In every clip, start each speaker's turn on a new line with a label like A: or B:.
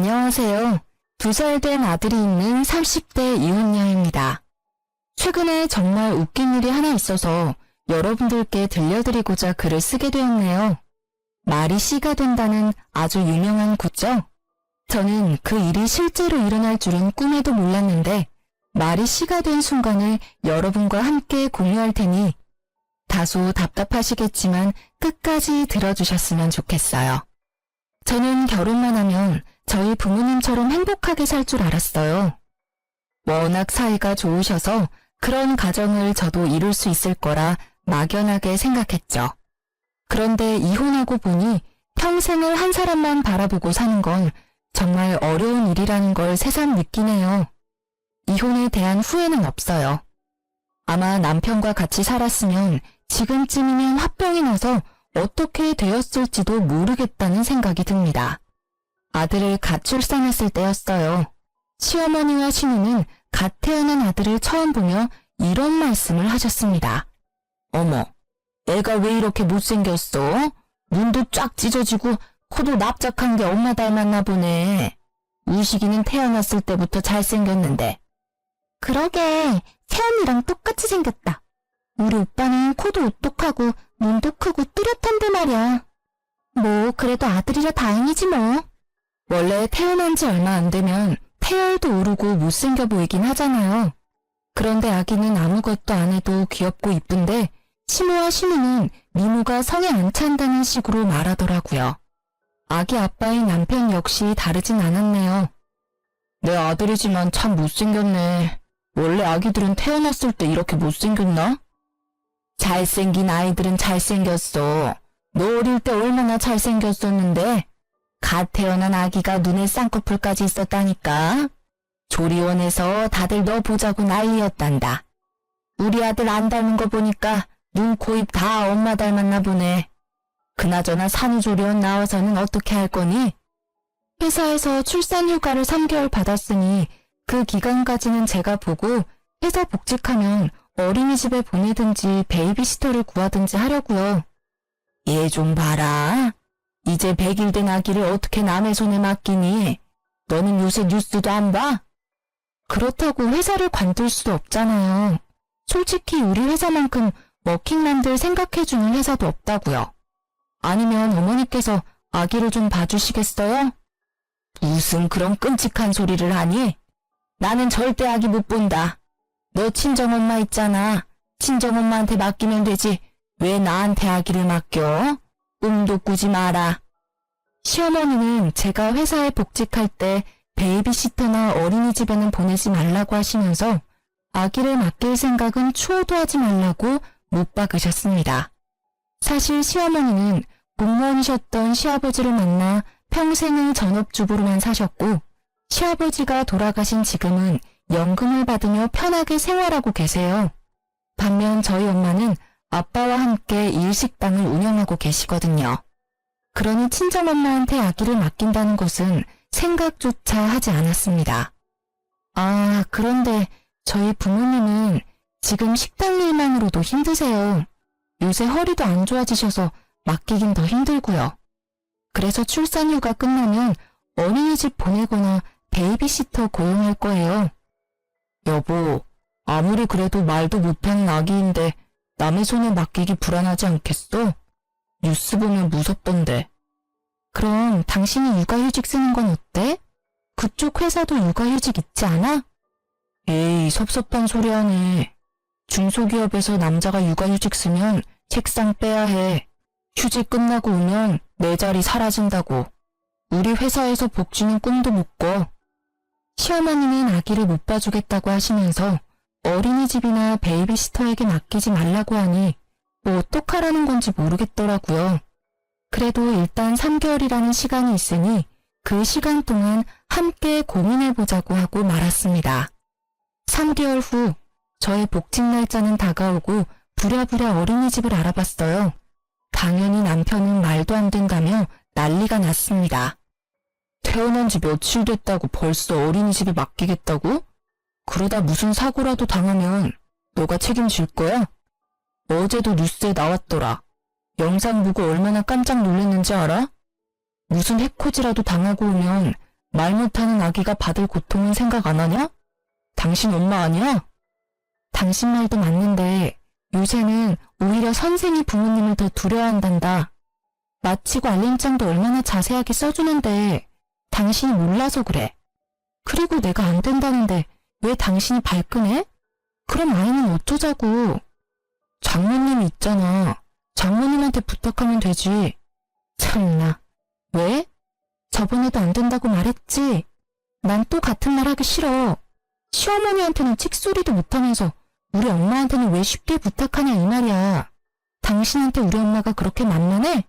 A: 안녕하세요. 2살 된 아들이 있는 30대 이혼녀입니다. 최근에 정말 웃긴 일이 하나 있어서 여러분들께 들려드리고자 글을 쓰게 되었네요. 말이 씨가 된다는 아주 유명한 구죠? 저는 그 일이 실제로 일어날 줄은 꿈에도 몰랐는데 말이 씨가 된 순간을 여러분과 함께 공유할 테니 다소 답답하시겠지만 끝까지 들어주셨으면 좋겠어요. 저는 결혼만 하면 저희 부모님처럼 행복하게 살 줄 알았어요. 워낙 사이가 좋으셔서 그런 가정을 저도 이룰 수 있을 거라 막연하게 생각했죠. 그런데 이혼하고 보니 평생을 한 사람만 바라보고 사는 건 정말 어려운 일이라는 걸 새삼 느끼네요. 이혼에 대한 후회는 없어요. 아마 남편과 같이 살았으면 지금쯤이면 화병이 나서 어떻게 되었을지도 모르겠다는 생각이 듭니다. 아들을 갓 출산했을 때였어요. 시어머니와 시누는 갓 태어난 아들을 처음 보며 이런 말씀을 하셨습니다. 어머, 애가 왜 이렇게 못생겼어? 눈도 쫙 찢어지고 코도 납작한 게 엄마 닮았나 보네. 우식이는 태어났을 때부터 잘생겼는데. 그러게, 세연이랑 똑같이 생겼다. 우리 오빠는 코도 오똑하고 눈도 크고 뚜렷한데 말이야. 뭐 그래도 아들이라 다행이지 뭐. 원래 태어난 지 얼마 안 되면 태열도 오르고 못생겨 보이긴 하잖아요. 그런데 아기는 아무것도 안 해도 귀엽고 이쁜데 시모와 시누는 미모가 성에 안 찬다는 식으로 말하더라고요. 아기 아빠인 남편 역시 다르진 않았네요. 내 아들이지만 참 못생겼네. 원래 아기들은 태어났을 때 이렇게 못생겼나? 잘생긴 아이들은 잘생겼어. 너 어릴 때 얼마나 잘생겼었는데 갓 태어난 아기가 눈에 쌍꺼풀까지 있었다니까. 조리원에서 다들 너 보자고 난리였단다. 우리 아들 안 닮은 거 보니까 눈, 코, 입 다 엄마 닮았나 보네. 그나저나 산후조리원 나와서는 어떻게 할 거니? 회사에서 출산 휴가를 3개월 받았으니 그 기간까지는 제가 보고 회사 복직하면 어린이집에 보내든지 베이비시터를 구하든지 하려고요. 얘 좀 봐라. 이제 100일 된 아기를 어떻게 남의 손에 맡기니? 너는 요새 뉴스도 안 봐? 그렇다고 회사를 관둘 수도 없잖아요. 솔직히 우리 회사만큼 워킹맘들 생각해주는 회사도 없다고요. 아니면 어머니께서 아기를 좀 봐주시겠어요? 무슨 그런 끔찍한 소리를 하니? 나는 절대 아기 못 본다. 너 친정엄마 있잖아. 친정엄마한테 맡기면 되지. 왜 나한테 아기를 맡겨? 꿈도 꾸지 마라. 시어머니는 제가 회사에 복직할 때 베이비시터나 어린이집에는 보내지 말라고 하시면서 아기를 맡길 생각은 추호도 하지 말라고 못 박으셨습니다. 사실 시어머니는 공무원이셨던 시아버지를 만나 평생을 전업주부로만 사셨고 시아버지가 돌아가신 지금은 연금을 받으며 편하게 생활하고 계세요. 반면 저희 엄마는 아빠와 함께 일식당을 운영하고 계시거든요. 그러니 친정엄마한테 아기를 맡긴다는 것은 생각조차 하지 않았습니다. 아, 그런데 저희 부모님은 지금 식당 일만으로도 힘드세요. 요새 허리도 안 좋아지셔서 맡기긴 더 힘들고요. 그래서 출산휴가 끝나면 어린이집 보내거나 베이비시터 고용할 거예요. 여보, 아무리 그래도 말도 못하는 아기인데 남의 손에 맡기기 불안하지 않겠어? 뉴스 보면 무섭던데. 그럼 당신이 육아휴직 쓰는 건 어때? 그쪽 회사도 육아휴직 있지 않아? 에이, 섭섭한 소리 하네. 중소기업에서 남자가 육아휴직 쓰면 책상 빼야 해. 휴직 끝나고 오면 내 자리 사라진다고. 우리 회사에서 복지는 꿈도 못 꿔. 시어머니는 아기를 못 봐주겠다고 하시면서 어린이집이나 베이비시터에게 맡기지 말라고 하니 뭐 어떡하라는 건지 모르겠더라고요. 그래도 일단 3개월이라는 시간이 있으니 그 시간 동안 함께 고민해보자고 하고 말았습니다. 3개월 후 저의 복직 날짜는 다가오고 부랴부랴 어린이집을 알아봤어요. 당연히 남편은 말도 안 된다며 난리가 났습니다. 태어난 지 며칠 됐다고 벌써 어린이집에 맡기겠다고? 그러다 무슨 사고라도 당하면 너가 책임질 거야? 어제도 뉴스에 나왔더라. 영상 보고 얼마나 깜짝 놀랐는지 알아? 무슨 해코지라도 당하고 오면 말 못하는 아기가 받을 고통은 생각 안 하냐? 당신 엄마 아니야? 당신 말도 맞는데 요새는 오히려 선생이 부모님을 더 두려워한단다. 마치고 알림장도 얼마나 자세하게 써주는데 당신이 몰라서 그래. 그리고 내가 안 된다는데 왜 당신이 발끈해? 그럼 아이는 어쩌자고. 장모님이 있잖아. 장모님한테 부탁하면 되지. 참나. 왜? 저번에도 안 된다고 말했지? 난 또 같은 말 하기 싫어. 시어머니한테는 칙소리도 못하면서 우리 엄마한테는 왜 쉽게 부탁하냐 이 말이야. 당신한테 우리 엄마가 그렇게 만만해?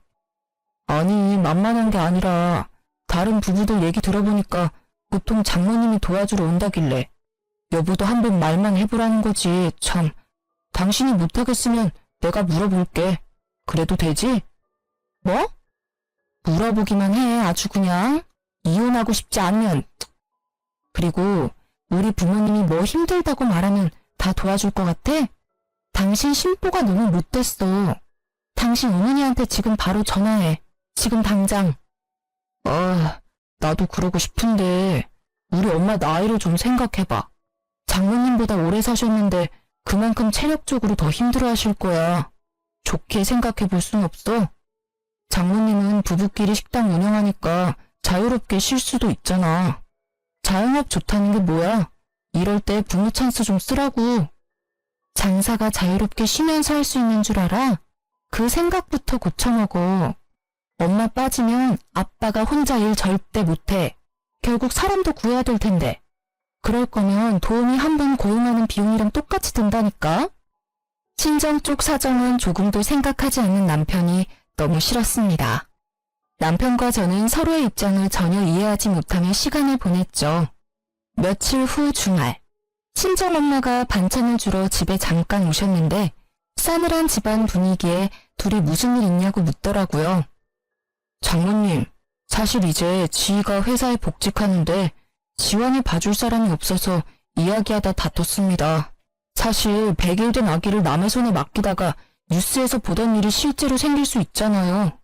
A: 아니, 만만한 게 아니라 다른 부부들 얘기 들어보니까 보통 장모님이 도와주러 온다길래 여보도 한번 말만 해보라는 거지. 참, 당신이 못하겠으면 내가 물어볼게. 그래도 되지? 뭐? 물어보기만 해. 아주 그냥. 이혼하고 싶지 않으면. 그리고 우리 부모님이 뭐 힘들다고 말하면 다 도와줄 것 같아? 당신 심보가 너무 못됐어. 당신 어머니한테 지금 바로 전화해. 지금 당장. 나도 그러고 싶은데 우리 엄마 나이를 좀 생각해봐. 장모님보다 오래 사셨는데 그만큼 체력적으로 더 힘들어하실 거야. 좋게 생각해 볼 순 없어. 장모님은 부부끼리 식당 운영하니까 자유롭게 쉴 수도 있잖아. 자영업 좋다는 게 뭐야? 이럴 때 부모 찬스 좀 쓰라고. 장사가 자유롭게 쉬면서 할 수 있는 줄 알아? 그 생각부터 고쳐먹어. 엄마 빠지면 아빠가 혼자 일 절대 못해. 결국 사람도 구해야 될 텐데. 그럴 거면 도우미 한 분 고용하는 비용이랑 똑같이 든다니까? 친정 쪽 사정은 조금도 생각하지 않는 남편이 너무 싫었습니다. 남편과 저는 서로의 입장을 전혀 이해하지 못하며 시간을 보냈죠. 며칠 후 주말, 친정엄마가 반찬을 주러 집에 잠깐 오셨는데 싸늘한 집안 분위기에 둘이 무슨 일 있냐고 묻더라고요. 장모님, 사실 이제 지희가 회사에 복직하는데 지원이 봐줄 사람이 없어서 이야기하다 다퉜습니다. 사실 100일 된 아기를 남의 손에 맡기다가 뉴스에서 보던 일이 실제로 생길 수 있잖아요.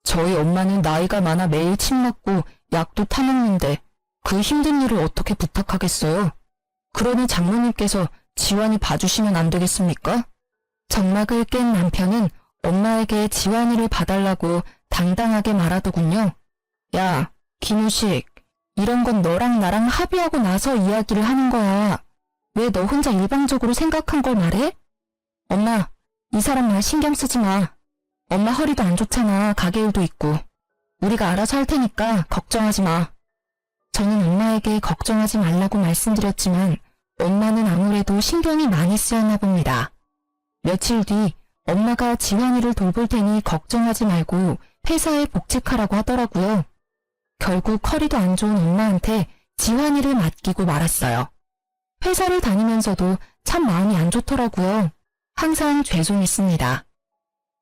A: 저희 엄마는 나이가 많아 매일 침 맞고 약도 타먹는데 그 힘든 일을 어떻게 부탁하겠어요? 그러니 장모님께서 지환이 봐주시면 안 되겠습니까? 정막을 깬 남편은 엄마에게 지환이를 봐달라고 당당하게 말하더군요. 야, 김우식, 이런 건 너랑 나랑 합의하고 나서 이야기를 하는 거야. 왜 너 혼자 일방적으로 생각한 걸 말해? 엄마, 이 사람 말 신경 쓰지 마. 엄마 허리도 안 좋잖아. 가게 일도 있고. 우리가 알아서 할 테니까 걱정하지 마. 저는 엄마에게 걱정하지 말라고 말씀드렸지만 엄마는 아무래도 신경이 많이 쓰였나 봅니다. 며칠 뒤 엄마가 지환이를 돌볼 테니 걱정하지 말고 회사에 복직하라고 하더라고요. 결국 허리도 안 좋은 엄마한테 지환이를 맡기고 말았어요. 회사를 다니면서도 참 마음이 안 좋더라고요. 항상 죄송했습니다.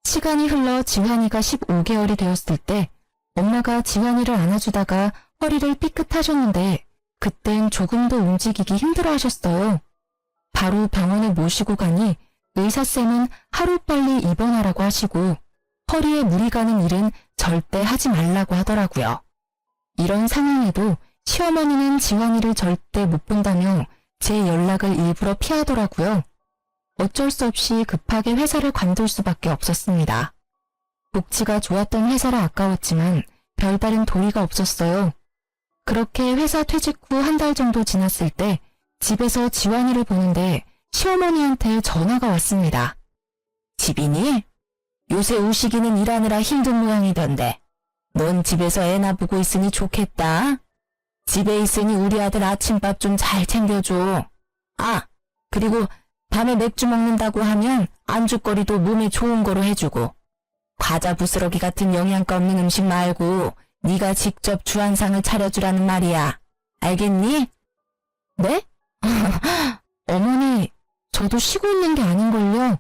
A: 시간이 흘러 지환이가 15개월이 되었을 때 엄마가 지환이를 안아주다가 허리를 삐끗하셨는데 그땐 조금도 움직이기 힘들어 하셨어요. 바로 병원에 모시고 가니 의사쌤은 하루빨리 입원하라고 하시고 허리에 물이 가는 일은 절대 하지 말라고 하더라고요. 이런 상황에도 시어머니는 지환이를 절대 못 본다며 제 연락을 일부러 피하더라고요. 어쩔 수 없이 급하게 회사를 관둘 수밖에 없었습니다. 복지가 좋았던 회사라 아까웠지만 별다른 도리가 없었어요. 그렇게 회사 퇴직 후 한 달 정도 지났을 때 집에서 지환이를 보는데 시어머니한테 전화가 왔습니다. 집이니? 요새 우식이는 일하느라 힘든 모양이던데. 넌 집에서 애나 보고 있으니 좋겠다. 집에 있으니 우리 아들 아침밥 좀 잘 챙겨줘. 아, 그리고 밤에 맥주 먹는다고 하면 안주거리도 몸에 좋은 거로 해주고. 과자 부스러기 같은 영양가 없는 음식 말고 네가 직접 주한상을 차려주라는 말이야. 알겠니? 네? 어머니, 저도 쉬고 있는 게 아닌걸요.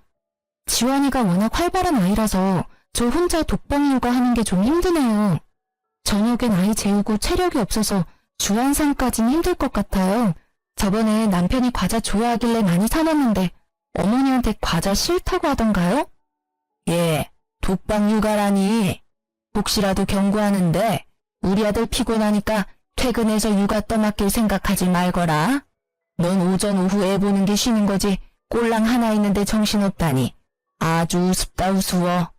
A: 지환이가 워낙 활발한 아이라서 저 혼자 독방 육아하는 게 좀 힘드네요. 저녁엔 아이 재우고 체력이 없어서 주한상까진 힘들 것 같아요. 저번에 남편이 과자 좋아하길래 많이 사놨는데 어머니한테 과자 싫다고 하던가요? 예, 독방 육아라니. 혹시라도 경고하는데 우리 아들 피곤하니까 퇴근해서 육아 떠맡길 생각하지 말거라. 넌 오전 오후 애 보는 게 쉬는 거지 꼴랑 하나 있는데 정신없다니. 아주 우습다 우스워.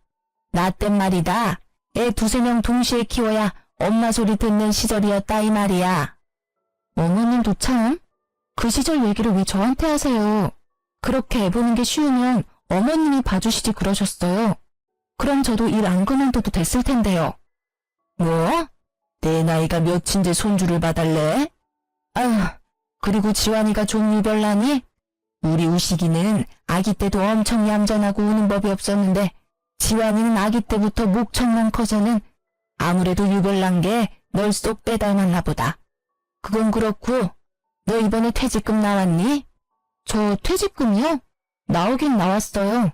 A: 나 땐 말이다. 애 두세 명 동시에 키워야 엄마 소리 듣는 시절이었다 이 말이야. 어머님도 참. 그 시절 얘기를 왜 저한테 하세요? 그렇게 애 보는 게 쉬우면 어머님이 봐주시지 그러셨어요. 그럼 저도 일 안 그만둬도 됐을 텐데요. 뭐? 내 나이가 몇인데 손주를 봐달래? 아휴, 그리고 지환이가 좀 유별나니? 우리 우식이는 아기 때도 엄청 얌전하고 우는 법이 없었는데 지환이는 아기 때부터 목청만 커서는 아무래도 유별난 게 널 쏙 빼닮았나 보다. 그건 그렇고 너 이번에 퇴직금 나왔니? 저 퇴직금이요? 나오긴 나왔어요.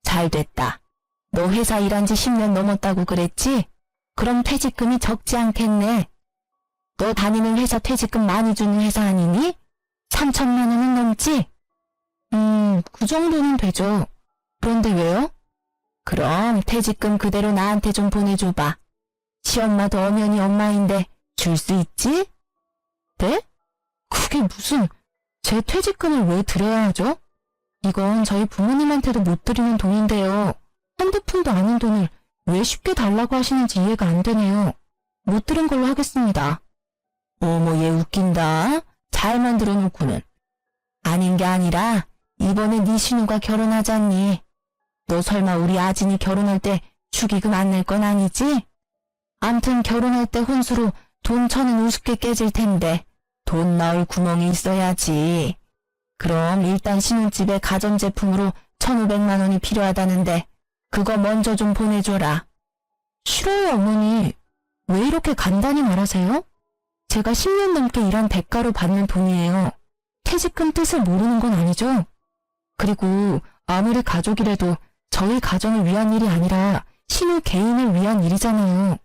A: 잘 됐다. 너 회사 일한 지 10년 넘었다고 그랬지? 그럼 퇴직금이 적지 않겠네. 너 다니는 회사 퇴직금 많이 주는 회사 아니니? 3천만 원은 넘지? 그 정도는 되죠. 그런데 왜요? 그럼 퇴직금 그대로 나한테 좀 보내줘봐. 시엄마도 엄연히 엄마인데 줄 수 있지? 네? 그게 무슨, 제 퇴직금을 왜 드려야 하죠? 이건 저희 부모님한테도 못 드리는 돈인데요. 한두 푼도 아닌 돈을 왜 쉽게 달라고 하시는지 이해가 안 되네요. 못 들은 걸로 하겠습니다. 어머 얘 웃긴다. 잘 만들어 놓고는. 아닌 게 아니라 이번에 네 신우가 결혼하잖니. 너 설마 우리 아진이 결혼할 때 축의금 안 낼 건 아니지? 암튼 결혼할 때 혼수로 돈 1,000은 우습게 깨질 텐데 돈 넣을 구멍이 있어야지. 그럼 일단 신혼집에 가전제품으로 1,500만 원이 필요하다는데 그거 먼저 좀 보내줘라. 싫어요 어머니. 왜 이렇게 간단히 말하세요? 제가 10년 넘게 일한 대가로 받는 돈이에요. 퇴직금 뜻을 모르는 건 아니죠? 그리고 아무리 가족이라도 저희 가정을 위한 일이 아니라 신우 개인을 위한 일이잖아요.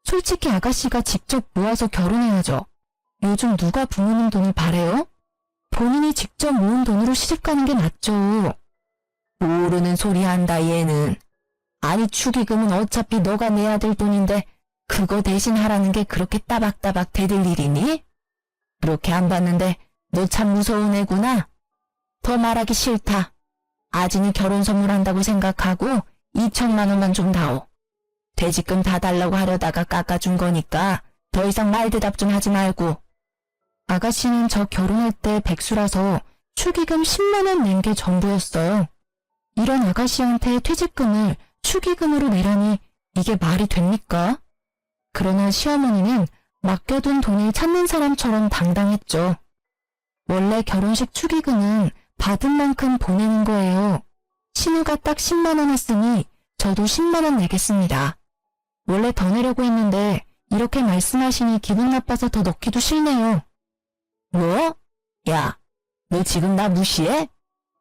A: 솔직히 아가씨가 직접 모아서 결혼해야죠. 요즘 누가 부모님 돈을 바래요? 본인이 직접 모은 돈으로 시집가는 게 낫죠. 모르는 소리 한다 얘는. 아니 축의금은 어차피 너가 내야 될 돈인데 그거 대신 하라는 게 그렇게 따박따박 대들 일이니? 그렇게 안 봤는데 너 참 무서운 애구나. 더 말하기 싫다. 아진이 결혼 선물한다고 생각하고 2천만 원만 좀 다오. 퇴직금 다 달라고 하려다가 깎아준 거니까 더 이상 말 대답 좀 하지 말고. 아가씨는 저 결혼할 때 백수라서 축의금 10만 원 낸 게 전부였어요. 이런 아가씨한테 퇴직금을 축의금으로 내라니 이게 말이 됩니까? 그러나 시어머니는 맡겨둔 돈을 찾는 사람처럼 당당했죠. 원래 결혼식 축의금은 받은 만큼 보내는 거예요. 신우가 딱 10만 원 했으니 저도 10만 원 내겠습니다. 원래 더 내려고 했는데 이렇게 말씀하시니 기분 나빠서 더 넣기도 싫네요. 뭐? 야, 너 지금 나 무시해?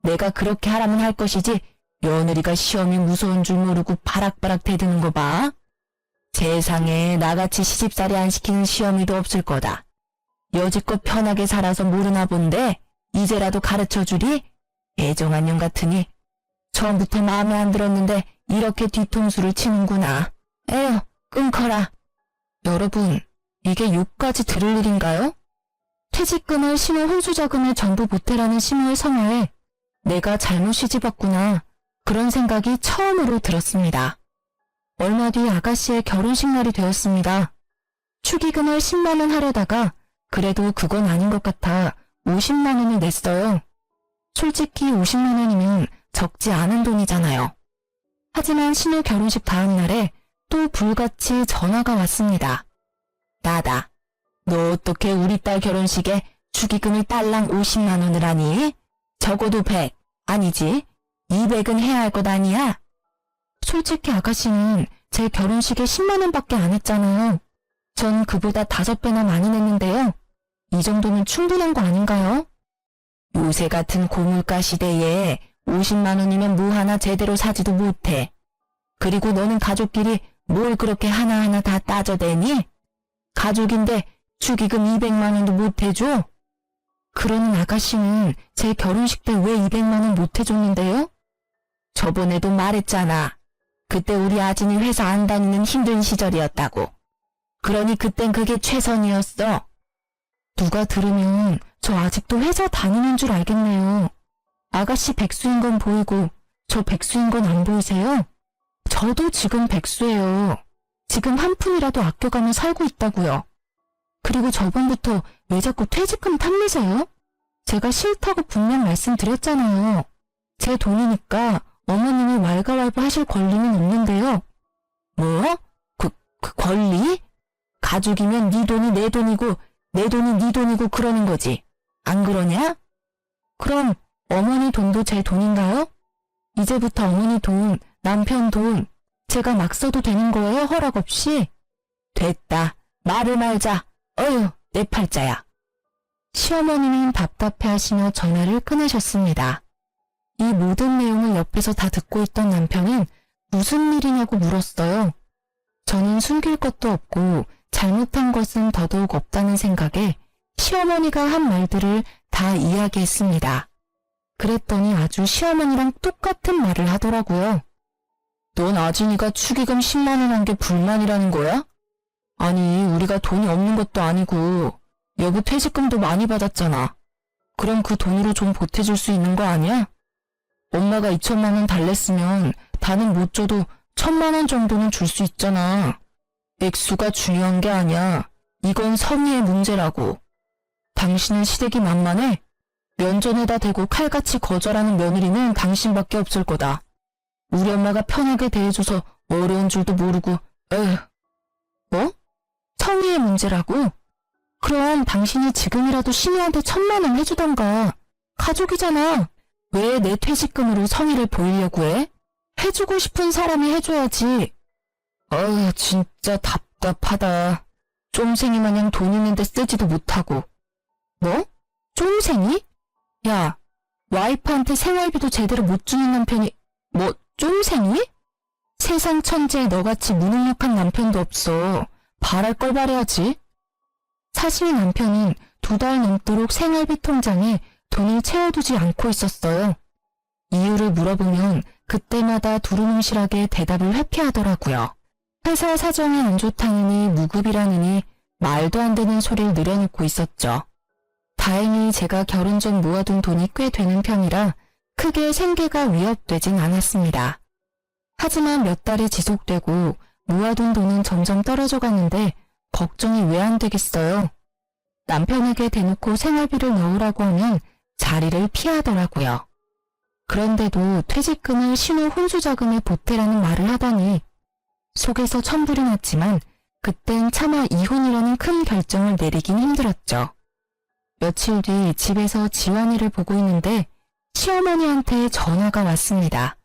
A: 내가 그렇게 하라면 할 것이지 며느리가 시험이 무서운 줄 모르고 바락바락 대드는 거 봐. 세상에 나같이 시집살이 안 시키는 시어미도 없을 거다. 여지껏 편하게 살아서 모르나 본데 이제라도 가르쳐주리? 애정한 년 같으니 처음부터 마음에 안 들었는데 이렇게 뒤통수를 치는구나. 에휴, 끊거라. 여러분, 이게 욕까지 들을 일인가요? 퇴직금을 신우 혼수자금을 전부 보태라는 신우의 성화에 내가 잘못 시집왔구나. 그런 생각이 처음으로 들었습니다. 얼마 뒤 아가씨의 결혼식 날이 되었습니다. 축의금을 10만 원 하려다가 그래도 그건 아닌 것 같아 50만 원을 냈어요. 솔직히 50만 원이면 적지 않은 돈이잖아요. 하지만 신우 결혼식 다음 날에 또 불같이 전화가 왔습니다. 나다. 너 어떻게 우리 딸 결혼식에 축의금을 딸랑 50만 원을 하니? 적어도 100, 아니지 200은 해야 할 것 아니야? 솔직히 아가씨는 제 결혼식에 10만 원밖에 안 했잖아요. 전 그보다 5배나 많이 냈는데요. 이 정도면 충분한 거 아닌가요? 요새 같은 고물가 시대에 50만 원이면 뭐 하나 제대로 사지도 못해. 그리고 너는 가족끼리 뭘 그렇게 하나하나 다 따져대니? 가족인데 축의금 200만 원도 못 해줘? 그러는 아가씨는 제 결혼식 때 왜 200만 원 못 해줬는데요? 저번에도 말했잖아. 그때 우리 아진이 회사 안 다니는 힘든 시절이었다고. 그러니 그땐 그게 최선이었어. 누가 들으면 저 아직도 회사 다니는 줄 알겠네요. 아가씨 백수인 건 보이고 저 백수인 건 안 보이세요? 저도 지금 백수예요. 지금 한 푼이라도 아껴가며 살고 있다고요. 그리고 저번부터 왜 자꾸 퇴직금 탐내세요? 제가 싫다고 분명 말씀드렸잖아요. 제 돈이니까 어머님이 왈가왈부 하실 권리는 없는데요. 뭐? 그 권리? 가족이면 네 돈이 내 돈이고 내 돈이 네 돈이고 그러는 거지. 안 그러냐? 그럼 어머니 돈도 제 돈인가요? 이제부터 어머니 돈, 남편 돈 제가 막 써도 되는 거예요? 허락 없이? 됐다. 말을 말자. 어휴, 내 팔자야. 시어머니는 답답해하시며 전화를 끊으셨습니다. 이 모든 내용을 옆에서 다 듣고 있던 남편은 무슨 일이냐고 물었어요. 저는 숨길 것도 없고 잘못한 것은 더더욱 없다는 생각에 시어머니가 한 말들을 다 이야기했습니다. 그랬더니 아주 시어머니랑 똑같은 말을 하더라고요. 넌 아진이가 축의금 10만 원 한 게 불만이라는 거야? 아니, 우리가 돈이 없는 것도 아니고 여보 퇴직금도 많이 받았잖아. 그럼 그 돈으로 좀 보태줄 수 있는 거 아니야? 엄마가 2천만 원 달랬으면 다는 못 줘도 1,000만 원 정도는 줄 수 있잖아. 액수가 중요한 게 아니야. 이건 성의의 문제라고. 당신은 시댁이 만만해? 면전에다 대고 칼같이 거절하는 며느리는 당신밖에 없을 거다. 우리 엄마가 편하게 대해줘서 어려운 줄도 모르고, 에휴. 뭐? 성의의 문제라고? 그럼 당신이 지금이라도 신우한테 1,000만 원 해주던가. 가족이잖아. 왜 내 퇴직금으로 성의를 보이려고 해? 해주고 싶은 사람이 해줘야지. 어휴, 진짜 답답하다. 쫌생이 마냥 돈 있는데 쓰지도 못하고. 뭐? 쫌생이? 야, 와이프한테 생활비도 제대로 못 주는 남편이 뭐 쫌생이? 세상 천지에 너같이 무능력한 남편도 없어. 바랄 걸 바래야지. 사실 남편은 2달 넘도록 생활비 통장에 돈을 채워두지 않고 있었어요. 이유를 물어보면 그때마다 두루뭉실하게 대답을 회피하더라고요. 회사 사정이 안 좋다느니 무급이라느니 말도 안 되는 소리를 늘여놓고 있었죠. 다행히 제가 결혼 전 모아둔 돈이 꽤 되는 편이라 크게 생계가 위협되진 않았습니다. 하지만 몇 달이 지속되고 모아둔 돈은 점점 떨어져 가는데 걱정이 왜 안 되겠어요. 남편에게 대놓고 생활비를 넣으라고 하면 자리를 피하더라고요. 그런데도 퇴직금을 신우 혼수자금에 보태라는 말을 하다니 속에서 천불이 났지만 그땐 차마 이혼이라는 큰 결정을 내리긴 힘들었죠. 며칠 뒤 집에서 지환이를 보고 있는데 시어머니한테 전화가 왔습니다.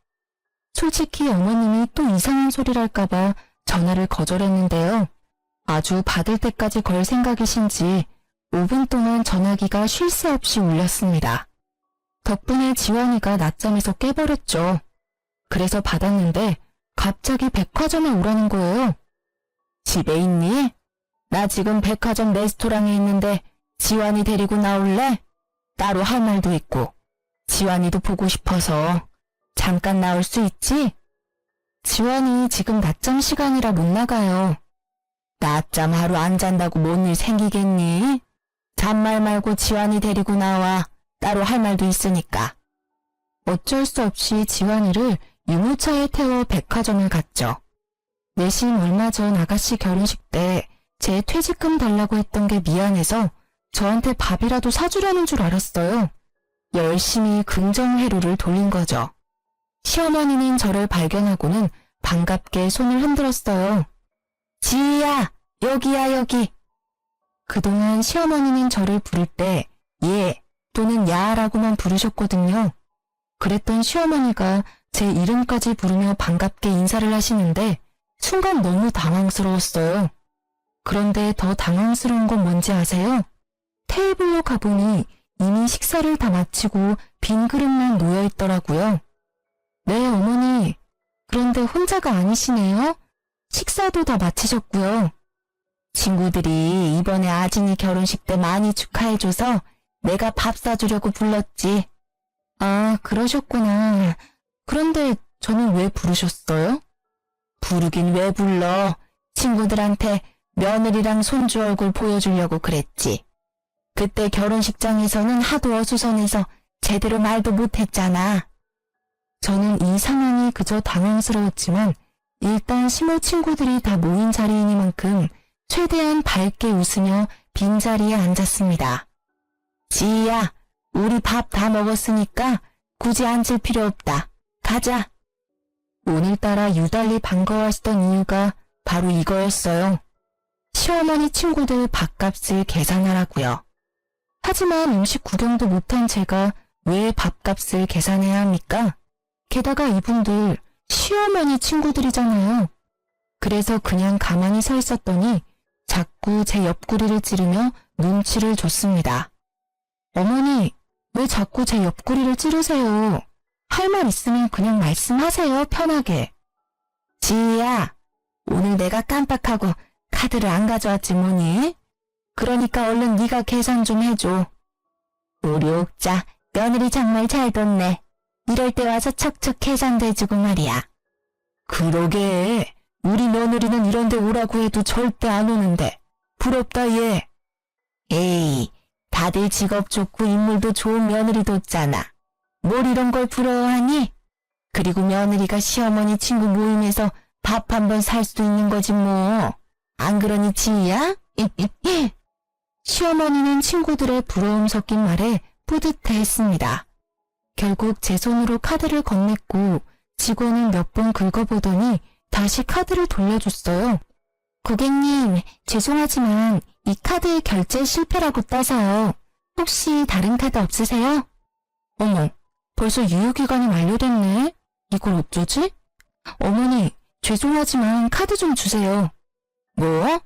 A: 솔직히 어머님이 또 이상한 소리를 할까봐 전화를 거절했는데요. 아주 받을 때까지 걸 생각이신지 5분 동안 전화기가 쉴 새 없이 울렸습니다. 덕분에 지환이가 낮잠에서 깨버렸죠. 그래서 받았는데 갑자기 백화점에 오라는 거예요. 집에 있니? 나 지금 백화점 레스토랑에 있는데 지환이 데리고 나올래? 따로 할 말도 있고 지환이도 보고 싶어서 잠깐 나올 수 있지? 지환이 지금 낮잠 시간이라 못 나가요. 낮잠 하루 안 잔다고 뭔 일 생기겠니? 잔말 말고 지환이 데리고 나와. 따로 할 말도 있으니까. 어쩔 수 없이 지환이를 유모차에 태워 백화점을 갔죠. 내심 얼마 전 아가씨 결혼식 때 제 퇴직금 달라고 했던 게 미안해서 저한테 밥이라도 사주려는 줄 알았어요. 열심히 긍정회로를 돌린 거죠. 시어머니는 저를 발견하고는 반갑게 손을 흔들었어요. 지희야, 여기야, 여기. 그동안 시어머니는 저를 부를 때 예 또는 야라고만 부르셨거든요. 그랬던 시어머니가 제 이름까지 부르며 반갑게 인사를 하시는데 순간 너무 당황스러웠어요. 그런데 더 당황스러운 건 뭔지 아세요? 테이블로 가보니 이미 식사를 다 마치고 빈 그릇만 놓여 있더라고요. 네, 어머니. 그런데 혼자가 아니시네요. 식사도 다 마치셨고요. 친구들이 이번에 아진이 결혼식 때 많이 축하해줘서 내가 밥 사주려고 불렀지. 아, 그러셨구나. 그런데 저는 왜 부르셨어요? 부르긴 왜 불러. 친구들한테 며느리랑 손주 얼굴 보여주려고 그랬지. 그때 결혼식장에서는 하도 어수선해서 제대로 말도 못했잖아. 저는 이 상황이 그저 당황스러웠지만 일단 시모 친구들이 다 모인 자리이니만큼 최대한 밝게 웃으며 빈자리에 앉았습니다. 지희야, 우리 밥 다 먹었으니까 굳이 앉을 필요 없다. 가자. 오늘따라 유달리 반가워하시던 이유가 바로 이거였어요. 시어머니 친구들 밥값을 계산하라고요. 하지만 음식 구경도 못한 제가 왜 밥값을 계산해야 합니까? 게다가 이분들 시어머니 친구들이잖아요. 그래서 그냥 가만히 서 있었더니 자꾸 제 옆구리를 찌르며 눈치를 줬습니다. 어머니, 왜 자꾸 제 옆구리를 찌르세요? 할 말 있으면 그냥 말씀하세요, 편하게. 지희야, 오늘 내가 깜빡하고 카드를 안 가져왔지 뭐니? 그러니까 얼른 네가 계산 좀 해줘. 우리 옥자 며느리 정말 잘 뒀네. 이럴 때 와서 척척 계산도 해주고 말이야. 그러게, 우리 며느리는 이런 데 오라고 해도 절대 안 오는데 부럽다 얘. 에이, 다들 직업 좋고 인물도 좋은 며느리 뒀잖아. 뭘 이런 걸 부러워하니? 그리고 며느리가 시어머니 친구 모임에서 밥 한 번 살 수도 있는 거지 뭐. 안 그러니 지희야? 시어머니는 친구들의 부러움 섞인 말에 뿌듯해했습니다. 결국 제 손으로 카드를 건넸고 직원을 몇 번 긁어보더니 다시 카드를 돌려줬어요. 고객님, 죄송하지만 이 카드 결제 실패라고 떠서요. 혹시 다른 카드 없으세요? 어머, 벌써 유효기간이 만료됐네. 이걸 어쩌지? 어머니, 죄송하지만 카드 좀 주세요. 뭐?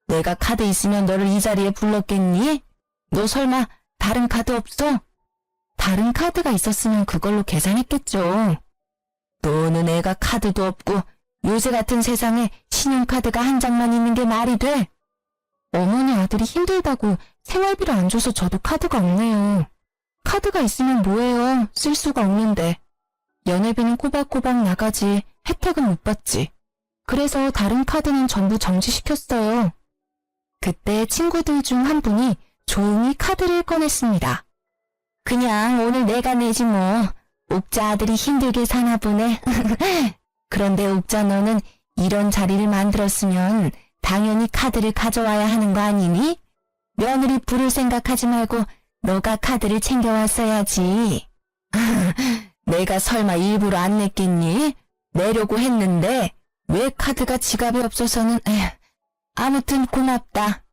A: 내가 카드 있으면 너를 이 자리에 불렀겠니? 너 설마 다른 카드 없어? 다른 카드가 있었으면 그걸로 계산했겠죠. 너는 애가 카드도 없고 요새 같은 세상에 신용카드가 한 장만 있는 게 말이 돼? 어머니 아들이 힘들다고 생활비를 안 줘서 저도 카드가 없네요. 카드가 있으면 뭐해요? 쓸 수가 없는데. 연회비는 꼬박꼬박 나가지 혜택은 못 받지. 그래서 다른 카드는 전부 정지시켰어요. 그때 친구들 중 한 분이 조용히 카드를 꺼냈습니다. 그냥 오늘 내가 내지 뭐. 옥자 아들이 힘들게 사나 보네. 그런데 옥자 너는 이런 자리를 만들었으면 당연히 카드를 가져와야 하는 거 아니니? 며느리 부를 생각하지 말고 너가 카드를 챙겨왔어야지. 내가 설마 일부러 안 냈겠니? 내려고 했는데 왜 카드가 지갑에 없어서는... 아무튼 고맙다.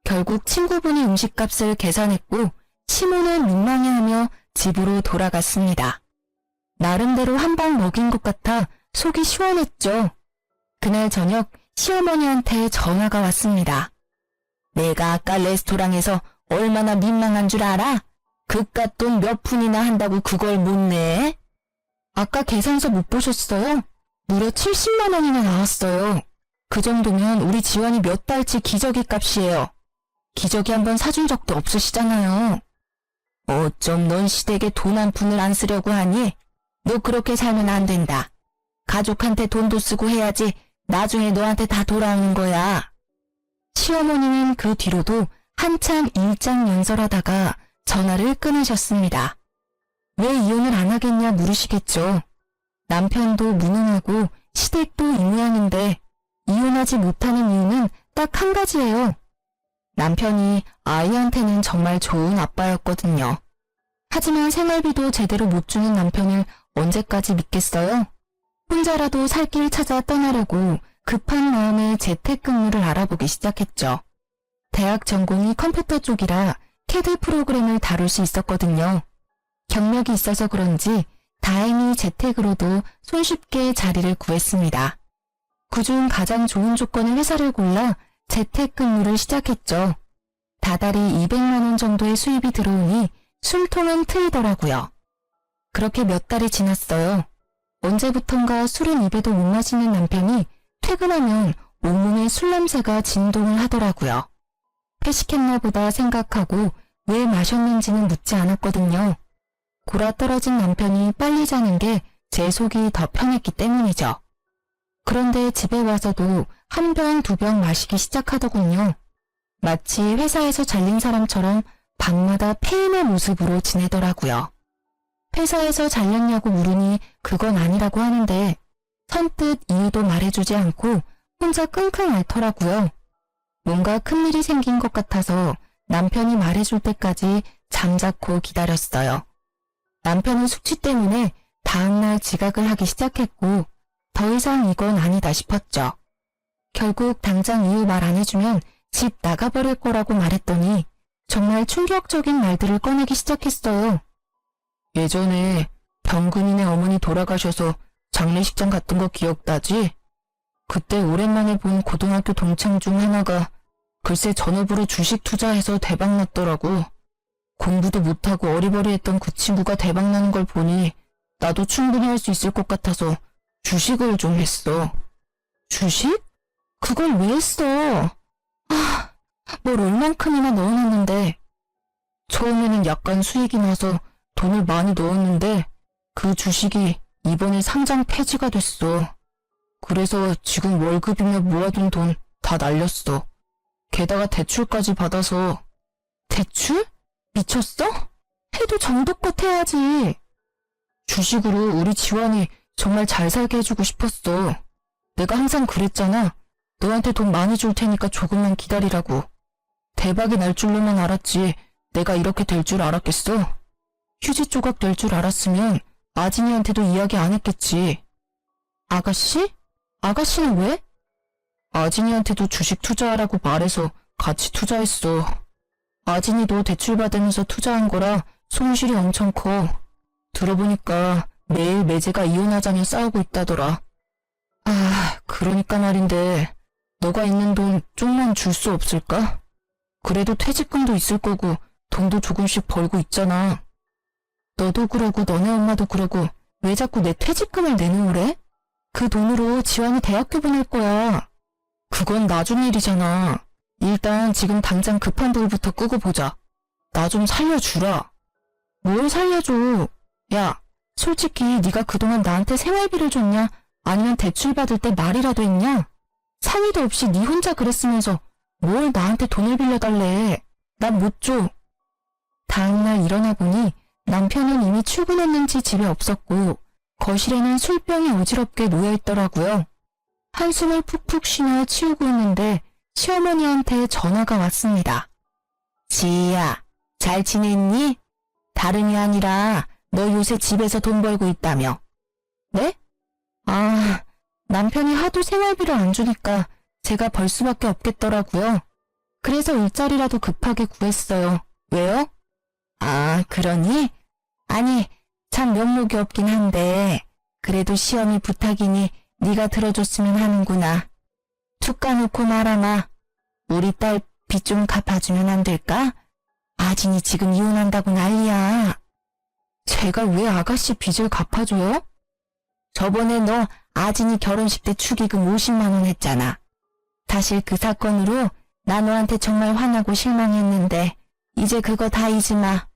A: 결국 친구분이 음식값을 계산했고 시모는 민망해하며 집으로 돌아갔습니다. 나름대로 한 방 먹인 것 같아 속이 시원했죠. 그날 저녁 시어머니한테 전화가 왔습니다. 내가 아까 레스토랑에서 얼마나 민망한 줄 알아? 그깟 돈 몇 푼이나 한다고 그걸 못 내? 아까 계산서 못 보셨어요? 무려 70만 원이나 나왔어요. 그 정도면 우리 지원이 몇 달치 기저귀 값이에요. 기저귀 한 번 사준 적도 없으시잖아요. 어쩜 넌 시댁에 돈 한 푼을 안 쓰려고 하니? 너 그렇게 살면 안 된다. 가족한테 돈도 쓰고 해야지 나중에 너한테 다 돌아오는 거야. 시어머니는 그 뒤로도 한참 일장연설하다가 전화를 끊으셨습니다. 왜 이혼을 안 하겠냐 물으시겠죠. 남편도 무능하고 시댁도 이 모양인데 이혼하지 못하는 이유는 딱 한 가지예요. 남편이 아이한테는 정말 좋은 아빠였거든요. 하지만 생활비도 제대로 못 주는 남편을 언제까지 믿겠어요? 혼자라도 살 길 찾아 떠나려고 급한 마음에 재택근무를 알아보기 시작했죠. 대학 전공이 컴퓨터 쪽이라 CAD 프로그램을 다룰 수 있었거든요. 경력이 있어서 그런지 다행히 재택으로도 손쉽게 자리를 구했습니다. 그중 가장 좋은 조건의 회사를 골라 재택근무를 시작했죠. 다달이 200만 원 정도의 수입이 들어오니 숨통은 트이더라고요. 그렇게 몇 달이 지났어요. 언제부턴가 술은 입에도 못 마시는 남편이 퇴근하면 온몸에 술 냄새가 진동을 하더라고요. 회식했나 보다 생각하고 왜 마셨는지는 묻지 않았거든요. 골아떨어진 남편이 빨리 자는 게 제 속이 더 편했기 때문이죠. 그런데 집에 와서도 한 병, 두 병 마시기 시작하더군요. 마치 회사에서 잘린 사람처럼 밤마다 폐인의 모습으로 지내더라고요. 회사에서 잘렸냐고 물으니 그건 아니라고 하는데 선뜻 이유도 말해주지 않고 혼자 끙끙 앓더라고요. 뭔가 큰일이 생긴 것 같아서 남편이 말해줄 때까지 잠자코 기다렸어요. 남편은 숙취 때문에 다음날 지각을 하기 시작했고 더 이상 이건 아니다 싶었죠. 결국 당장 이유 말 안 해주면 집 나가버릴 거라고 말했더니 정말 충격적인 말들을 꺼내기 시작했어요. 예전에 병근이네 어머니 돌아가셔서 장례식장 갔던 거 기억나지? 그때 오랜만에 본 고등학교 동창 중 하나가 글쎄 전업으로 주식 투자해서 대박났더라고. 공부도 못하고 어리버리했던 그 친구가 대박나는 걸 보니 나도 충분히 할 수 있을 것 같아서 주식을 좀 했어. 주식? 그걸 왜 했어? 뭘 얼만큼이나 넣어놨는데. 처음에는 약간 수익이 나서 돈을 많이 넣었는데 그 주식이 이번에 상장 폐지가 됐어. 그래서 지금 월급이며 모아둔 돈 다 날렸어. 게다가 대출까지 받아서. 대출? 미쳤어? 해도 정도껏 해야지. 주식으로 우리 지원이 정말 잘 살게 해주고 싶었어. 내가 항상 그랬잖아. 너한테 돈 많이 줄 테니까 조금만 기다리라고. 대박이 날 줄로만 알았지 내가 이렇게 될 줄 알았겠어? 휴지 조각 될 줄 알았으면 아진이한테도 이야기 안 했겠지. 아가씨? 아가씨는 왜? 아진이한테도 주식 투자하라고 말해서 같이 투자했어. 아진이도 대출 받으면서 투자한 거라 손실이 엄청 커. 들어보니까 매일 매제가 이혼하자며 싸우고 있다더라. 그러니까 말인데 너가 있는 돈 좀만 줄 수 없을까? 그래도 퇴직금도 있을 거고 돈도 조금씩 벌고 있잖아. 너도 그러고 너네 엄마도 그러고 왜 자꾸 내 퇴직금을 내놓으래? 그 돈으로 지환이 대학교 보낼 거야. 그건 나중 일이잖아. 일단 지금 당장 급한 불부터 끄고 보자. 나 좀 살려주라. 뭘 살려줘? 야, 솔직히 네가 그동안 나한테 생활비를 줬냐? 아니면 대출 받을 때 말이라도 했냐? 상의도 없이 네 혼자 그랬으면서 뭘 나한테 돈을 빌려달래. 난 못 줘. 다음날 일어나 보니 남편은 이미 출근했는지 집에 없었고 거실에는 술병이 어지럽게 놓여있더라고요. 한숨을 푹푹 쉬며 치우고 있는데 시어머니한테 전화가 왔습니다. 지희야, 잘 지냈니? 다름이 아니라 너 요새 집에서 돈 벌고 있다며. 네? 남편이 하도 생활비를 안 주니까 제가 벌 수밖에 없겠더라고요. 그래서 일자리라도 급하게 구했어요. 왜요? 그러니? 아니, 참 면목이 없긴 한데 그래도 시어미 부탁이니 네가 들어줬으면 하는구나. 툭 까놓고 말하마. 우리 딸 빚 좀 갚아주면 안 될까? 아진이 지금 이혼한다고 난리야. 제가 왜 아가씨 빚을 갚아줘요? 저번에 너 아진이 결혼식 때 축의금 50만 원 했잖아. 사실 그 사건으로 나 너한테 정말 화나고 실망했는데 이제 그거 다 잊지 마.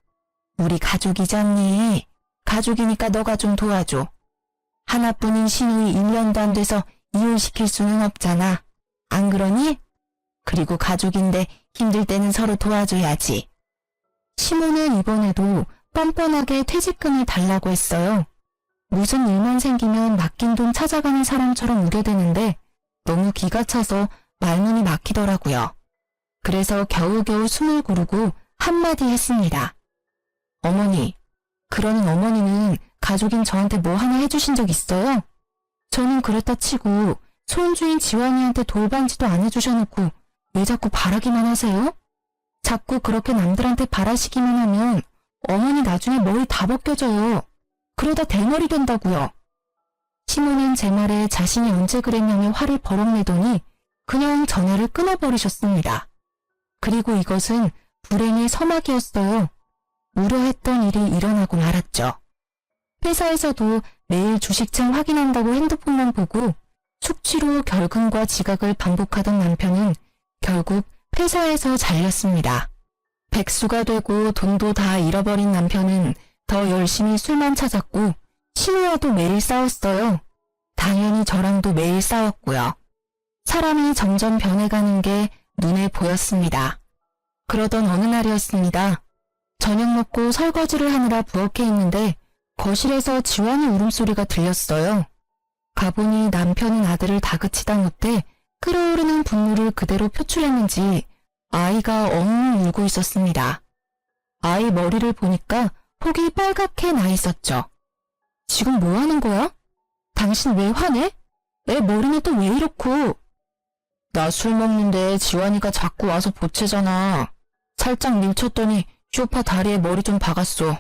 A: 우리 가족이잖니. 가족이니까 너가 좀 도와줘. 하나뿐인 시누이 1년도 안 돼서 이혼시킬 수는 없잖아. 안 그러니? 그리고 가족인데 힘들 때는 서로 도와줘야지. 시모는 이번에도 뻔뻔하게 퇴직금을 달라고 했어요. 무슨 일만 생기면 맡긴 돈 찾아가는 사람처럼 우겨대는데 너무 기가 차서 말문이 막히더라고요. 그래서 겨우겨우 숨을 고르고 한마디 했습니다. 어머니, 그러는 어머니는 가족인 저한테 뭐 하나 해주신 적 있어요? 저는 그렇다 치고 손주인 지환이한테 돌반지도 안 해주셔놓고 왜 자꾸 바라기만 하세요? 자꾸 그렇게 남들한테 바라시기만 하면 어머니 나중에 머리 다 벗겨져요. 그러다 대머리 된다고요. 시모는 제 말에 자신이 언제 그랬냐며 화를 버럭 내더니 그냥 전화를 끊어버리셨습니다. 그리고 이것은 불행의 서막이었어요. 우려했던 일이 일어나고 말았죠. 회사에서도 매일 주식창 확인한다고 핸드폰만 보고 숙취로 결근과 지각을 반복하던 남편은 결국 회사에서 잘렸습니다. 백수가 되고 돈도 다 잃어버린 남편은 더 열심히 술만 찾았고 신우와도 매일 싸웠어요. 당연히 저랑도 매일 싸웠고요. 사람이 점점 변해가는 게 눈에 보였습니다. 그러던 어느 날이었습니다. 저녁 먹고 설거지를 하느라 부엌에 있는데 거실에서 지환이 울음소리가 들렸어요. 가보니 남편은 아들을 다그치다 못해 끓어오르는 분노를 그대로 표출했는지 아이가 엉엉 울고 있었습니다. 아이 머리를 보니까 혹이 빨갛게 나 있었죠. 지금 뭐 하는 거야? 당신 왜 화내? 애 머리는 또 왜 이렇고? 나 술 먹는데 지환이가 자꾸 와서 보채잖아. 살짝 밀쳤더니 쇼파 다리에 머리 좀 박았어.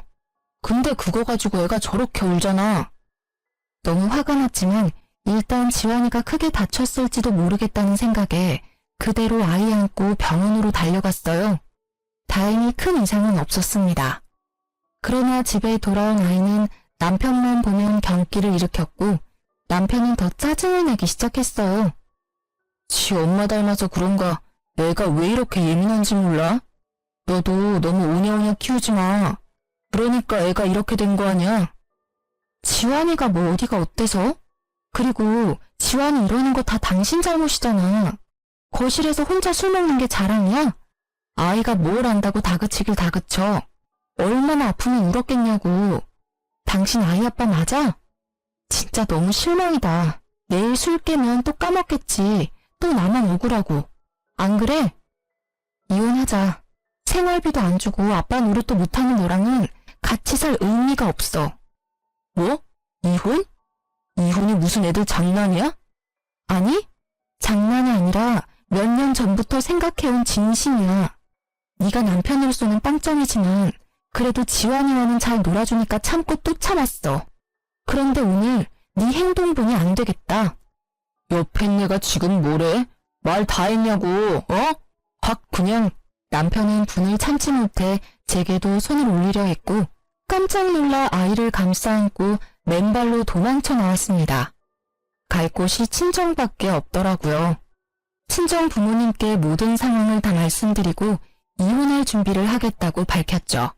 A: 근데 그거 가지고 애가 저렇게 울잖아. 너무 화가 났지만 일단 지환이가 크게 다쳤을지도 모르겠다는 생각에 그대로 아이 안고 병원으로 달려갔어요. 다행히 큰 이상은 없었습니다. 그러나 집에 돌아온 아이는 남편만 보면 경기를 일으켰고 남편은 더 짜증을 내기 시작했어요. 지 엄마 닮아서 그런가 애가 왜 이렇게 예민한지 몰라? 너도 너무 오냐오냐 키우지 마. 그러니까 애가 이렇게 된 거 아니야? 지환이가 뭐 어디가 어때서? 그리고 지환이 이러는 거 다 당신 잘못이잖아. 거실에서 혼자 술 먹는 게 자랑이야? 아이가 뭘 안다고 다그치길 다그쳐. 얼마나 아프면 울었겠냐고. 당신 아이 아빠 맞아? 진짜 너무 실망이다. 내일 술 깨면 또 까먹겠지. 또 나만 억울하고. 안 그래? 이혼하자. 생활비도 안 주고 아빠 노릇도 못하는 너랑은 같이 살 의미가 없어. 뭐? 이혼? 이혼이 무슨 애들 장난이야? 아니, 장난이 아니라 몇 년 전부터 생각해온 진심이야. 네가 남편으로서는 빵점이지만 그래도 지환이와는 잘 놀아주니까 참고 또 참았어. 그런데 오늘 네 행동 보니 안 되겠다. 옆에 내가 지금 뭐래? 말 다 했냐고, 어? 확 그냥. 남편은 분을 참지 못해 제게도 손을 올리려 했고 깜짝 놀라 아이를 감싸 안고 맨발로 도망쳐 나왔습니다. 갈 곳이 친정밖에 없더라고요. 친정 부모님께 모든 상황을 다 말씀드리고 이혼할 준비를 하겠다고 밝혔죠.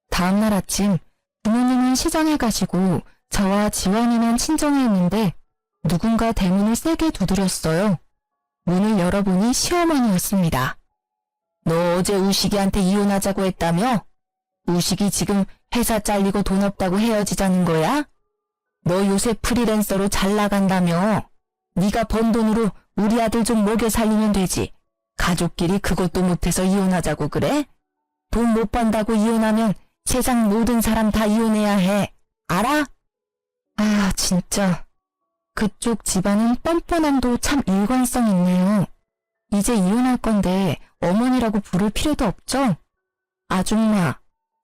A: 다음날 아침 부모님은 시장에 가시고 저와 지환이만 친정에 있는데 누군가 대문을 세게 두드렸어요. 문을 열어보니 시어머니였습니다. 너 어제 우식이한테 이혼하자고 했다며? 우식이 지금 회사 잘리고 돈 없다고 헤어지자는 거야? 너 요새 프리랜서로 잘 나간다며? 네가 번 돈으로 우리 아들 좀 먹여 살리면 되지. 가족끼리 그것도 못해서 이혼하자고 그래? 돈 못 번다고 이혼하면 세상 모든 사람 다 이혼해야 해. 알아? 아, 진짜. 그쪽 집안은 뻔뻔함도 참 일관성 있네요. 이제 이혼할 건데 어머니라고 부를 필요도 없죠? 아줌마,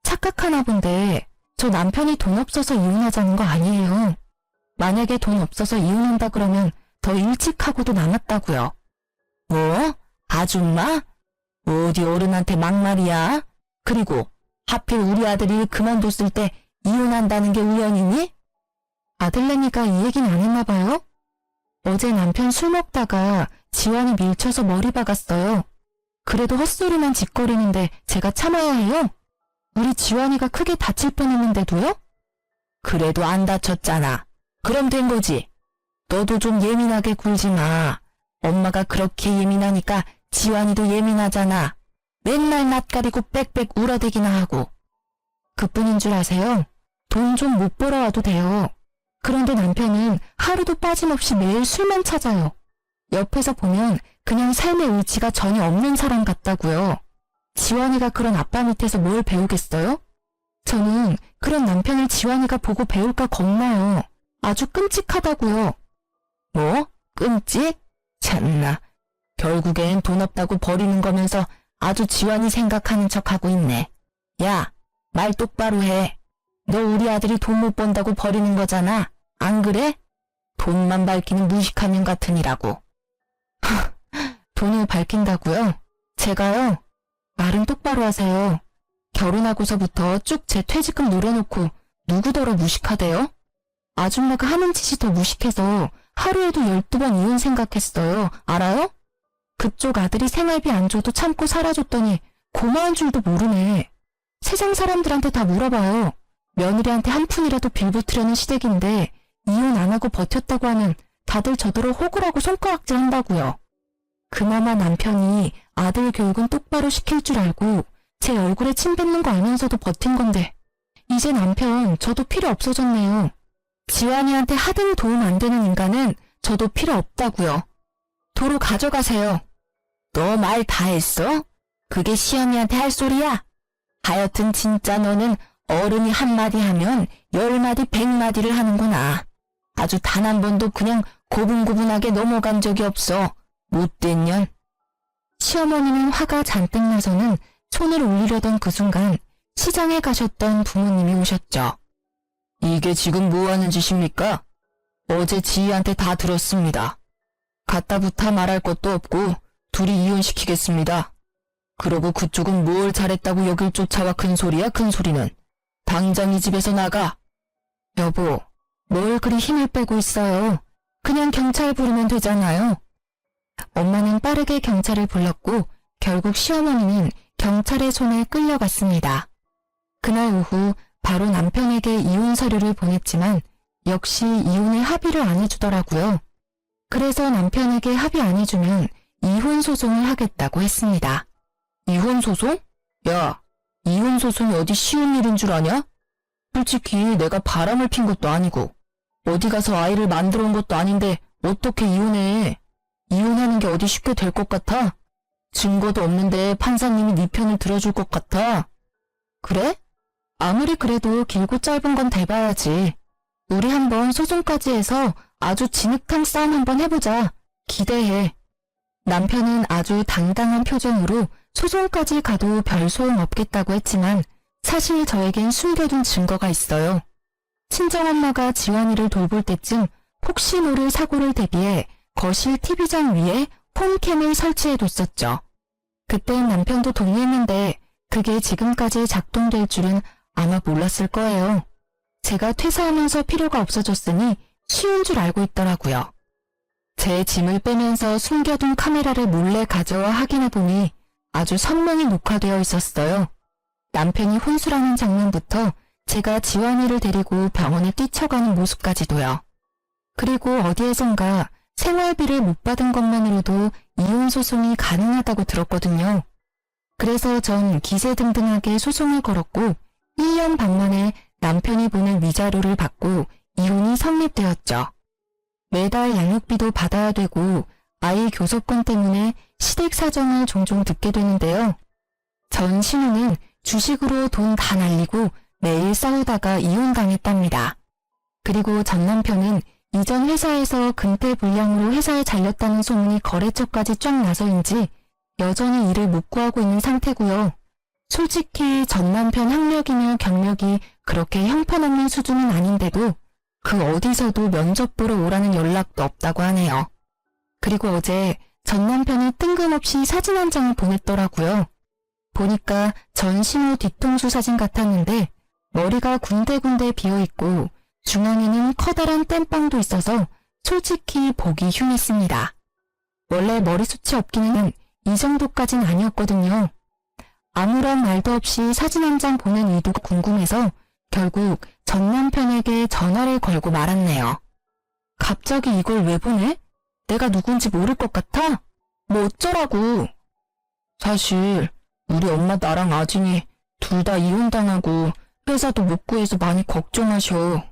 A: 착각하나 본데 저 남편이 돈 없어서 이혼하자는 거 아니에요. 만약에 돈 없어서 이혼한다 그러면 더 일찍 하고도 남았다고요. 뭐? 아줌마? 어디 어른한테 막말이야? 그리고 하필 우리 아들이 그만뒀을 때 이혼한다는 게 우연이니? 아들내미가 이 얘기는 안 했나 봐요? 어제 남편 술 먹다가 지환이 밀쳐서 머리 박았어요. 그래도 헛소리만 짓거리는데 제가 참아야 해요? 우리 지환이가 크게 다칠 뻔했는데도요? 그래도 안 다쳤잖아. 그럼 된 거지. 너도 좀 예민하게 굴지 마. 엄마가 그렇게 예민하니까 지환이도 예민하잖아. 맨날 낯가리고 빽빽 울어대기나 하고. 그뿐인 줄 아세요? 돈 좀 못 벌어와도 돼요. 그런데 남편은 하루도 빠짐없이 매일 술만 찾아요. 옆에서 보면 그냥 삶의 의지가 전혀 없는 사람 같다고요. 지환이가 그런 아빠 밑에서 뭘 배우겠어요? 저는 그런 남편을 지환이가 보고 배울까 겁나요. 아주 끔찍하다고요. 뭐? 끔찍? 참나. 결국엔 돈 없다고 버리는 거면서 아주 지환이 생각하는 척하고 있네. 야, 말 똑바로 해. 너 우리 아들이 돈 못 번다고 버리는 거잖아. 안 그래? 돈만 밝히는 무식한 년 같으니라고. 돈을 밝힌다고요? 제가요? 말은 똑바로 하세요. 결혼하고서부터 쭉 제 퇴직금 노려놓고 누구더러 무식하대요? 아줌마가 하는 짓이 더 무식해서 하루에도 12번 이혼 생각했어요. 알아요? 그쪽 아들이 생활비 안 줘도 참고 살아줬더니 고마운 줄도 모르네. 세상 사람들한테 다 물어봐요. 며느리한테 한 푼이라도 빌붙으려는 시댁인데 이혼 안 하고 버텼다고 하면 다들 저더러 호구라고 손가락질 한다고요. 그나마 남편이 아들 교육은 똑바로 시킬 줄 알고 제 얼굴에 침 뱉는 거 알면서도 버틴 건데 이제 남편 저도 필요 없어졌네요. 지환이한테 하등 도움 안 되는 인간은 저도 필요 없다고요. 도로 가져가세요. 너 말 다 했어? 그게 시연이한테 할 소리야? 하여튼 진짜 너는 어른이 한마디 하면 10마디 100마디를 하는구나. 아주 단 한 번도 그냥 고분고분하게 넘어간 적이 없어. 못된 년. 시어머니는 화가 잔뜩 나서는 손을 올리려던 그 순간 시장에 가셨던 부모님이 오셨죠. 이게 지금 뭐 하는 짓입니까? 어제 지희한테 다 들었습니다. 갖다부터 말할 것도 없고 둘이 이혼시키겠습니다. 그러고 그쪽은 뭘 잘했다고 여길 쫓아와 큰 소리야 큰 소리는. 당장 이 집에서 나가. 여보, 뭘 그리 힘을 빼고 있어요. 그냥 경찰 부르면 되잖아요. 엄마는 빠르게 경찰을 불렀고 결국 시어머니는 경찰의 손에 끌려갔습니다. 그날 오후 바로 남편에게 이혼 서류를 보냈지만 역시 이혼에 합의를 안 해주더라고요. 그래서 남편에게 합의 안 해주면 이혼 소송을 하겠다고 했습니다. 이혼 소송? 야, 이혼 소송이 어디 쉬운 일인 줄 아냐? 솔직히 내가 바람을 핀 것도 아니고 어디 가서 아이를 만들어 온 것도 아닌데 어떻게 이혼해? 이혼하는 게 어디 쉽게 될 것 같아? 증거도 없는데 판사님이 네 편을 들어줄 것 같아? 그래? 아무리 그래도 길고 짧은 건 돼봐야지. 우리 한번 소송까지 해서 아주 진흙탕 싸움 한번 해보자. 기대해. 남편은 아주 당당한 표정으로 소송까지 가도 별 소용 없겠다고 했지만 사실 저에겐 숨겨둔 증거가 있어요. 친정엄마가 지환이를 돌볼 때쯤 혹시 모를 사고를 대비해 거실 TV장 위에 홈캠을 설치해뒀었죠. 그땐 남편도 동의했는데 그게 지금까지 작동될 줄은 아마 몰랐을 거예요. 제가 퇴사하면서 필요가 없어졌으니 쉬운 줄 알고 있더라고요. 제 짐을 빼면서 숨겨둔 카메라를 몰래 가져와 확인해보니 아주 선명히 녹화되어 있었어요. 남편이 혼술하는 장면부터 제가 지환이를 데리고 병원에 뛰쳐가는 모습까지도요. 그리고 어디에선가 생활비를 못 받은 것만으로도 이혼 소송이 가능하다고 들었거든요. 그래서 전 기세등등하게 소송을 걸었고 1년 반 만에 남편이 보낸 위자료를 받고 이혼이 성립되었죠. 매달 양육비도 받아야 되고 아이 교섭권 때문에 시댁 사정을 종종 듣게 되는데요. 전 신우는 주식으로 돈 다 날리고 매일 싸우다가 이혼당했답니다. 그리고 전 남편은 이전 회사에서 근태불량으로 회사에 잘렸다는 소문이 거래처까지 쫙 나서인지 여전히 일을 못 구하고 있는 상태고요. 솔직히 전 남편 학력이며 경력이 그렇게 형편없는 수준은 아닌데도 그 어디서도 면접 보러 오라는 연락도 없다고 하네요. 그리고 어제 전 남편이 뜬금없이 사진 한 장을 보냈더라고요. 보니까 전 신우 뒤통수 사진 같았는데 머리가 군데군데 비어있고 중앙에는 커다란 땜빵도 있어서 솔직히 보기 흉했습니다. 원래 머리숱이 없기는 이 정도까진 아니었거든요. 아무런 말도 없이 사진 한 장 보낸 의도가 궁금해서 결국 전 남편에게 전화를 걸고 말았네요. 갑자기 이걸 왜 보내? 내가 누군지 모를 것 같아? 뭐 어쩌라고. 사실 우리 엄마 나랑 아진이 둘 다 이혼당하고 회사도 못 구해서 많이 걱정하셔.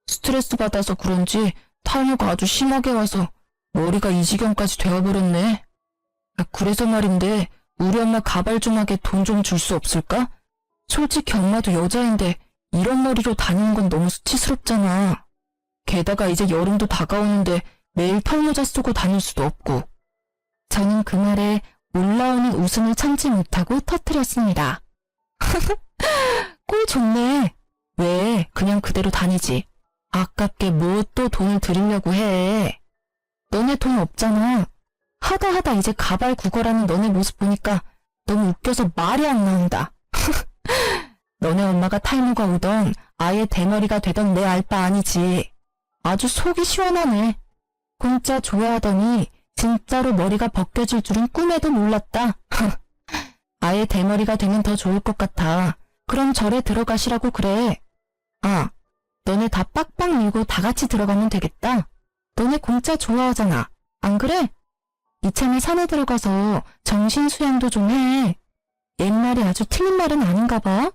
A: 스트레스 받아서 그런지 탈모가 아주 심하게 와서 머리가 이 지경까지 되어버렸네. 그래서 말인데 우리 엄마 가발좀하게 돈 좀 줄 수 없을까? 솔직히 엄마도 여자인데 이런 머리로 다니는 건 너무 수치스럽잖아. 게다가 이제 여름도 다가오는데 매일 털모자 쓰고 다닐 수도 없고. 저는 그 말에 올라오는 웃음을 참지 못하고 터뜨렸습니다. 꼴 좋네. 왜 그냥 그대로 다니지. 아깝게 뭐 또 돈을 들이려고 해. 너네 돈 없잖아. 하다 이제 가발 구걸하는 너네 모습 보니까 너무 웃겨서 말이 안 나온다. 너네 엄마가 탈모가 오던 아예 대머리가 되던 내 알 바 아니지. 아주 속이 시원하네. 공짜 좋아하더니 진짜로 머리가 벗겨질 줄은 꿈에도 몰랐다. 아예 대머리가 되면 더 좋을 것 같아. 그럼 절에 들어가시라고 그래. 아, 너네 다 빡빡 밀고 다 같이 들어가면 되겠다. 너네 공짜 좋아하잖아. 안 그래? 이참에 산에 들어가서 정신 수양도 좀 해. 옛말이 아주 틀린 말은 아닌가 봐.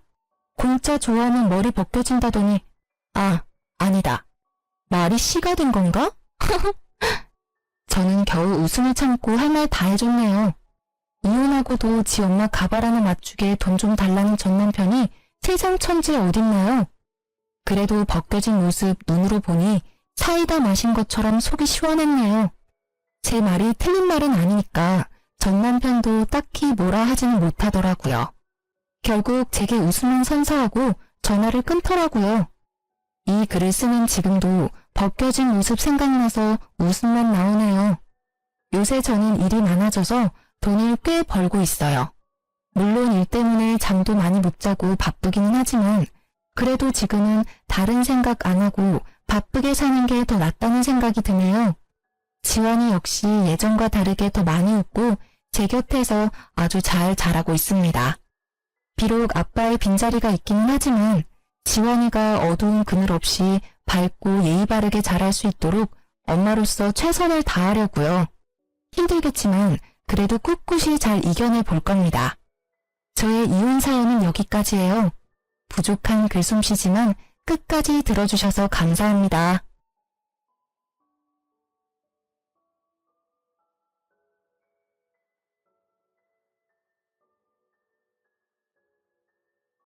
A: 공짜 좋아하면 머리 벗겨진다더니, 아, 아니다. 말이 씨가 된 건가? 저는 겨우 웃음을 참고 할 말 다 해줬네요. 이혼하고도 지 엄마 가발 하나 맞추게 돈 좀 달라는 전 남편이 세상 천지에 어딨나요? 그래도 벗겨진 모습 눈으로 보니 사이다 마신 것처럼 속이 시원했네요. 제 말이 틀린 말은 아니니까 전 남편도 딱히 뭐라 하지는 못하더라고요. 결국 제게 웃음은 선사하고 전화를 끊더라고요. 이 글을 쓰는 지금도 벗겨진 모습 생각나서 웃음만 나오네요. 요새 저는 일이 많아져서 돈을 꽤 벌고 있어요. 물론 일 때문에 잠도 많이 못 자고 바쁘기는 하지만 그래도 지금은 다른 생각 안 하고 바쁘게 사는 게 더 낫다는 생각이 드네요. 지환이 역시 예전과 다르게 더 많이 웃고 제 곁에서 아주 잘 자라고 있습니다. 비록 아빠의 빈자리가 있기는 하지만 지환이가 어두운 그늘 없이 밝고 예의 바르게 자랄 수 있도록 엄마로서 최선을 다하려고요. 힘들겠지만 그래도 꿋꿋이 잘 이겨내 볼 겁니다. 저의 이혼 사연은 여기까지예요. 부족한 글솜씨지만 끝까지 들어주셔서 감사합니다.